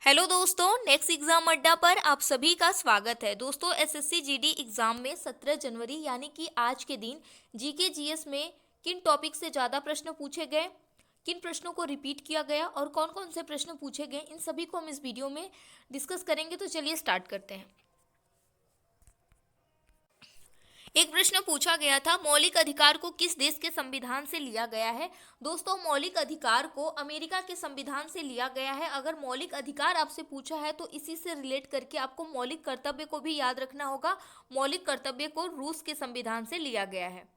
Hello दोस्तों, next exam अड्डा पर आप सभी का स्वागत है। दोस्तों, एसएससी जीडी एग्जाम में 17 जनवरी यानी कि आज के दिन जीके जीएस में किन टॉपिक से ज़्यादा प्रश्न पूछे गए, किन प्रश्नों को रिपीट किया गया और कौन कौन से प्रश्न पूछे गए, इन सभी को हम इस वीडियो में डिस्कस करेंगे। तो चलिए स्टार्ट करते हैं। एक प्रश्न पूछा गया था, मौलिक अधिकार को किस देश के संविधान से लिया गया है। दोस्तों, मौलिक अधिकार को अमेरिका के संविधान से लिया गया है। अगर मौलिक अधिकार आपसे पूछा है तो इसी से रिलेट करके आपको मौलिक कर्तव्य को भी याद रखना होगा। मौलिक कर्तव्य को रूस के संविधान से लिया गया है।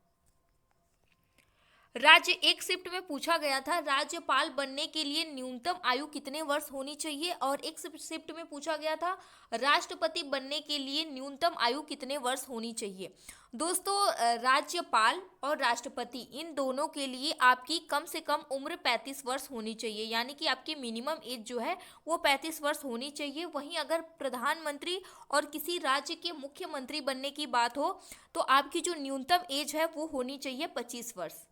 राज्य एक शिफ्ट में पूछा गया था, राज्यपाल बनने के लिए न्यूनतम आयु कितने वर्ष होनी चाहिए। और एक शिफ्ट में पूछा गया था, राष्ट्रपति बनने के लिए न्यूनतम आयु कितने वर्ष होनी चाहिए। दोस्तों, राज्यपाल और राष्ट्रपति इन दोनों के लिए आपकी कम से कम उम्र 35 वर्ष होनी चाहिए, यानी कि आपकी मिनिमम एज जो है वो 35 वर्ष होनी चाहिए। वहीं अगर प्रधानमंत्री और किसी राज्य के मुख्यमंत्री बनने की बात हो तो आपकी जो न्यूनतम एज है वो होनी चाहिए 25 वर्ष।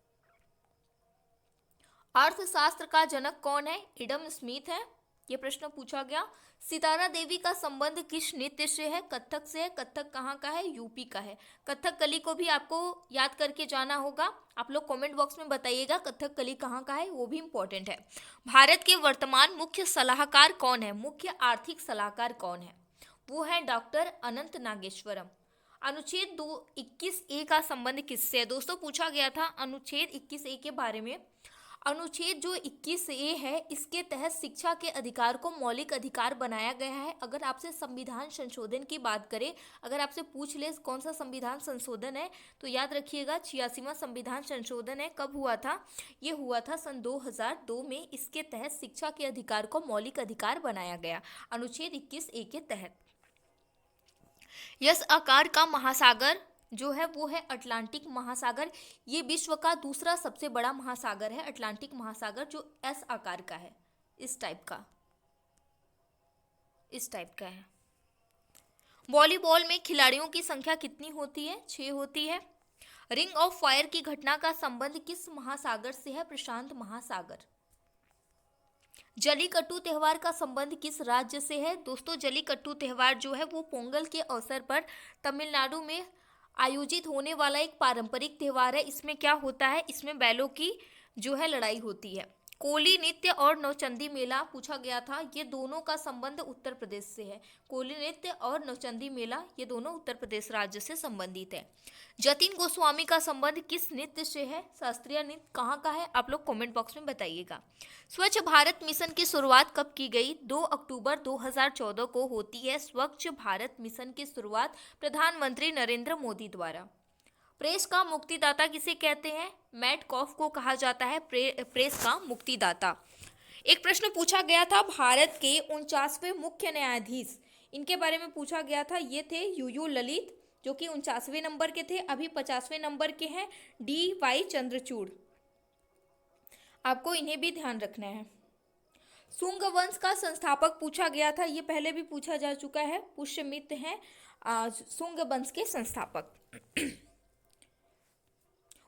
अर्थशास्त्र का जनक कौन है? एडम स्मिथ है। ये प्रश्न पूछा गया। सितारा देवी का संबंध किस नृत्य से है? कथक से है। कथक कहाँ का है? यूपी का है। कथकली को भी आपको याद करके जाना होगा। आप लोग कमेंट बॉक्स में बताइएगा कथकली कहाँ का है, वो भी इम्पोर्टेंट है। भारत के वर्तमान मुख्य सलाहकार कौन है? मुख्य आर्थिक सलाहकार कौन है? वो है डॉक्टर अनंत नागेश्वरम। अनुच्छेद 21A का संबंध किससे है? दोस्तों, पूछा गया था अनुच्छेद 21A के बारे में। अनुच्छेद जो 21A है, इसके तहत शिक्षा के अधिकार को मौलिक अधिकार बनाया गया है। अगर आपसे संविधान संशोधन की बात करें, अगर आपसे पूछ ले कौन सा संविधान संशोधन है, तो याद रखिएगा 86वां संविधान संशोधन है। कब हुआ था? ये हुआ था सन 2002 में। इसके तहत शिक्षा के अधिकार को मौलिक अधिकार बनाया गया, अनुच्छेद 21A के तहत। यस आकार का महासागर जो है वो है अटलांटिक महासागर। ये विश्व का दूसरा सबसे बड़ा महासागर है, अटलांटिक महासागर, जो एस आकार का है, इस टाइप का है। वॉलीबॉल में खिलाड़ियों की संख्या कितनी होती है? 6 होती है। रिंग ऑफ फायर की घटना का संबंध किस महासागर से है? प्रशांत महासागर। जलीकट्टू त्योहार का संबंध किस राज्य से है? दोस्तों, जलीकट्टू त्योहार जो है वो पोंगल के अवसर पर तमिलनाडु में आयोजित होने वाला एक पारंपरिक त्योहार है। इसमें क्या होता है? इसमें बैलों की जो है लड़ाई होती है। कोली नृत्य और नौचंदी मेला पूछा गया था, ये दोनों का संबंध उत्तर प्रदेश से है। कोली नृत्य और नौचंदी मेला ये दोनों उत्तर प्रदेश राज्य से संबंधित है। जतिन गोस्वामी का संबंध किस नृत्य से है? शास्त्रीय नृत्य। कहाँ का है? आप लोग कमेंट बॉक्स में बताइएगा। स्वच्छ भारत मिशन की शुरुआत कब की गई? 2 अक्टूबर 2014 को होती है स्वच्छ भारत मिशन की शुरुआत प्रधानमंत्री नरेंद्र मोदी द्वारा। प्रेस का मुक्तिदाता किसे कहते हैं? मैट कॉफ को कहा जाता है प्रेस का मुक्तिदाता। एक प्रश्न पूछा गया था, भारत के 49वें मुख्य न्यायाधीश, इनके बारे में पूछा गया था। ये थे यूयू ललित, जो कि 49वें नंबर के थे, अभी 50वें नंबर के हैं, DY चंद्रचूड़। आपको इन्हें भी ध्यान रखना है। शुंग वंश का संस्थापक पूछा गया था, ये पहले भी पूछा जा चुका है। पुष्यमित्र हैं शुंग वंश के संस्थापक।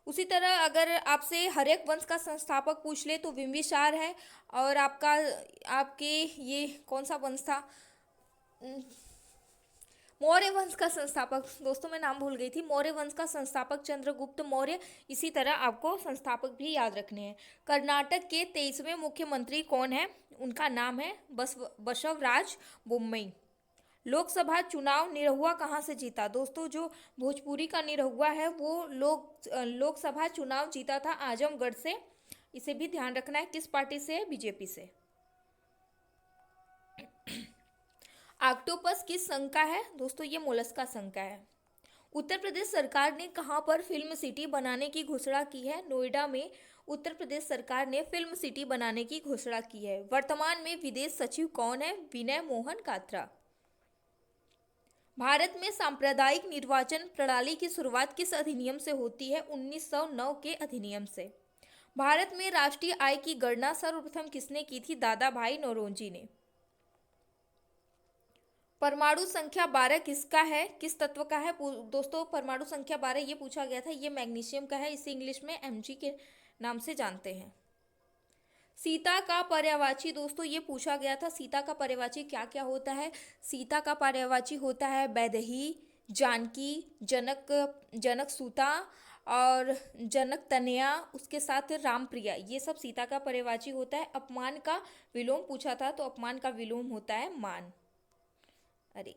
उसी तरह अगर आपसे हर्यक वंश का संस्थापक पूछ ले तो बिंबिसार है। और आपके ये कौन सा वंश था? मौर्य वंश का संस्थापक, दोस्तों मैं नाम भूल गई थी, मौर्य वंश का संस्थापक चंद्रगुप्त मौर्य। इसी तरह आपको संस्थापक भी याद रखने हैं। कर्नाटक के 23वें मुख्यमंत्री कौन है? उनका नाम है बसवराज बोम्मई। लोकसभा चुनाव निरहुआ कहाँ से जीता? दोस्तों, जो भोजपुरी का निरहुआ है वो लोकसभा चुनाव जीता था आजमगढ़ से। इसे भी ध्यान रखना है। किस पार्टी से? बीजेपी से। ऑक्टोपस किस संघ का है? दोस्तों, ये मोलस्का संघ का है। उत्तर प्रदेश सरकार ने कहां पर फिल्म सिटी बनाने की घोषणा की है? नोएडा में उत्तर प्रदेश सरकार ने फिल्म सिटी बनाने की घोषणा की है। वर्तमान में विदेश सचिव कौन है? विनय मोहन कात्रा। भारत में सांप्रदायिक निर्वाचन प्रणाली की शुरुआत किस अधिनियम से होती है? 1909 के अधिनियम से। भारत में राष्ट्रीय आय की गणना सर्वप्रथम किसने की थी? दादा भाई नौरोजी ने। परमाणु संख्या 12 किसका है? किस तत्व का है? दोस्तों, परमाणु संख्या 12 ये पूछा गया था, ये मैग्नीशियम का है। इसे इंग्लिश में Mg के नाम से जानते हैं। सीता का पर्यायवाची दोस्तों ये पूछा गया था, सीता का पर्यायवाची क्या क्या होता है। सीता का पर्यायवाची होता है वैदेही, जानकी, जनक, जनक सूता और जनक तनया, उसके साथ राम प्रिया, ये सब सीता का पर्यायवाची होता है। अपमान का विलोम पूछा था, तो अपमान का विलोम होता है मान। अरे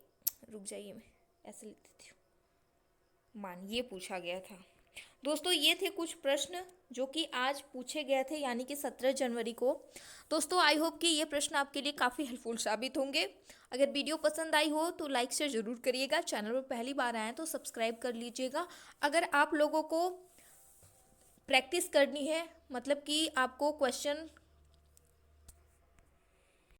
रुक जाइए, मैं ऐसे लिख देती हूँ, मान, ये पूछा गया था। दोस्तों ये थे कुछ प्रश्न जो कि आज पूछे गए थे, यानी कि 17 जनवरी को। दोस्तों आई होप कि ये प्रश्न आपके लिए काफ़ी हेल्पफुल साबित होंगे। अगर वीडियो पसंद आई हो तो लाइक शेयर ज़रूर करिएगा। चैनल पर पहली बार आए हैं तो सब्सक्राइब कर लीजिएगा। अगर आप लोगों को प्रैक्टिस करनी है, मतलब कि आपको क्वेश्चन